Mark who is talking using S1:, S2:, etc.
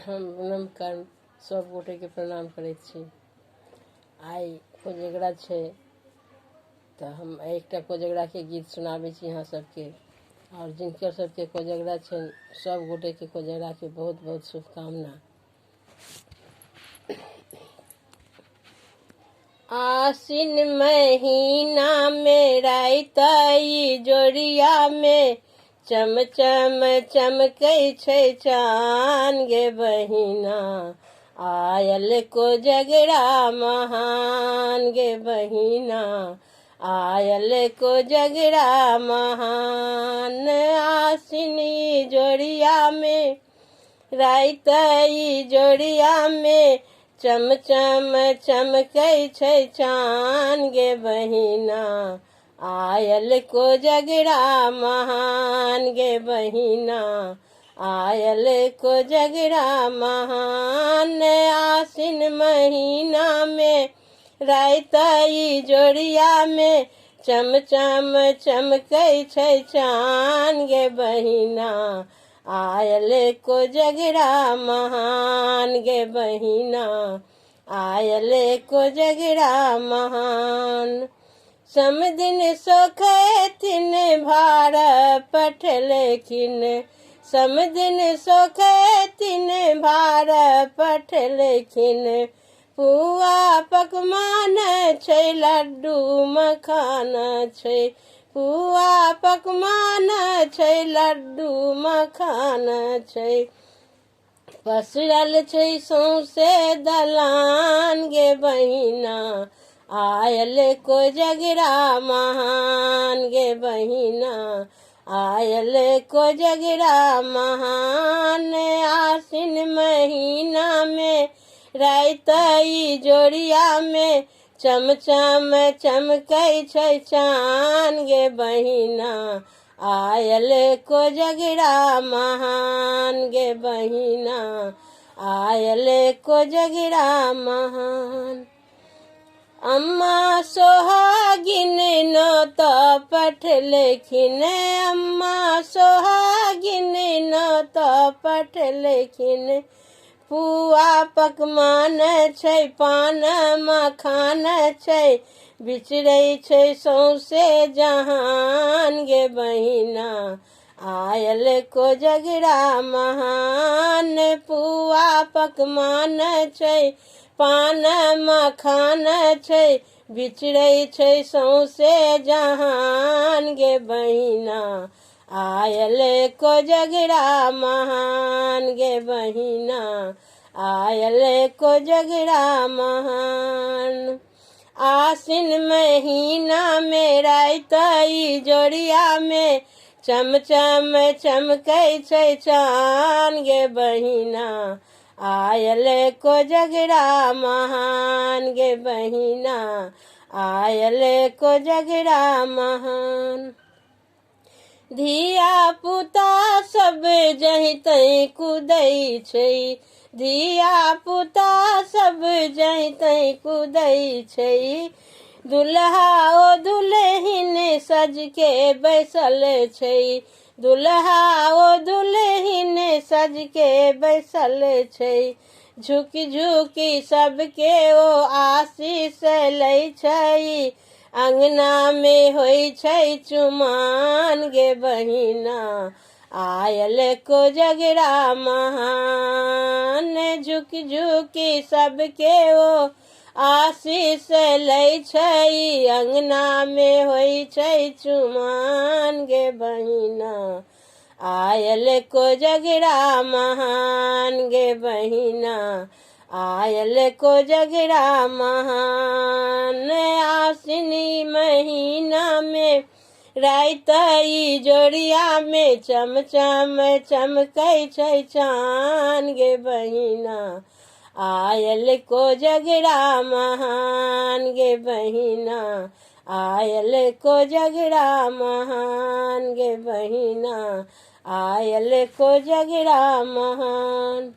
S1: हम नमस्कार सब गोटे के प्रणाम करैत छी। आइ कोजगरा छै तऽ हम एकटा कोजगरा के गीत सुनाबै छी अहाँ सबके, और जिनकर सबके कोजगरा छै सब गोटे के कोजगरा के बहुत बहुत शुभकामना। आसिन महीना में रातई जोड़िया में चम चम चमकै छै चान गे बहिना, आयल कोजगरा महान गे बहिना, आयल कोजगरा महान। आसिन जोड़िया में रातई जोड़िया में चम चम चमकै छै चान गे बहिना, आयल कोजगरा महान गे बहिना, आयल कोजगरा महान। आसिन महीना में रातई जोड़िया में चम चम चमकै छै चान गे बहिना, आयल कोजगरा महान गे बहिना, आयल कोजगरा महान। समदिन सोखैथिन भार पठलेखिन, समदिन सोखैथिन भार पठलेखिन, पुआ पकवान छै लड्डू मखान छै, पुआ पकवान छै लड्डू मखान छै, पसरल छै सौंसे दलान गे बहिना, आयल कोजगरा महान गे बहिना, आयल कोजगरा महान। आसिन महीना में रातई जोड़िया में चम चम चमकै छै चान गे बहिना, आयल कोजगरा महान गे बहिना, आयल कोजगरा महान। अम्मा सोहागिन नौत पठलेखिन, अम्मा सोहागिन नौत पठलेखिन, पुआ पकवान छै पान मखान छै, बिचरै छै सौंसे जहान गे बहिना, आयल कोजगरा महान। पुआ पकवान छै पान मखान छै, बिचरै छै सौंसे जहान गे बहिना, आयल कोजगरा महान गे बहिना, आयल कोजगरा महान। आसिन महीना में रातई जोड़िया में चम चम चमकै छै चान गे बहिना, आयल कोजगरा महान गे बहिना, आयल कोजगरा महान। धिया पुता सब जहितै कुदै छै, धिया पुता सब जहितै कुदै छै, दुल्हा ओ दुल्हिन सज के बैसल छै, दुल्हा ओ दुल्हिन सज के बैसल छै, झुकी झुकी सबके ओ आशीष लै छै, अंगना में होइ छै चुमान गे बहिना, आयल कोजगरा महान। झुकी झुकी सबके ओ आशीष लै छै, अंगना में होइ छै चुमान गे बहिना, आयल कोजगरा महान गे बहिना, आयल कोजगरा महान। आसिन महीना में रातई जोड़िया में चम चम चमकै छै चान गे बहिना, आयल कोजगरा महान गे बहिना, आयल कोजगरा महान गे बहिना, आयल कोजगरा महान।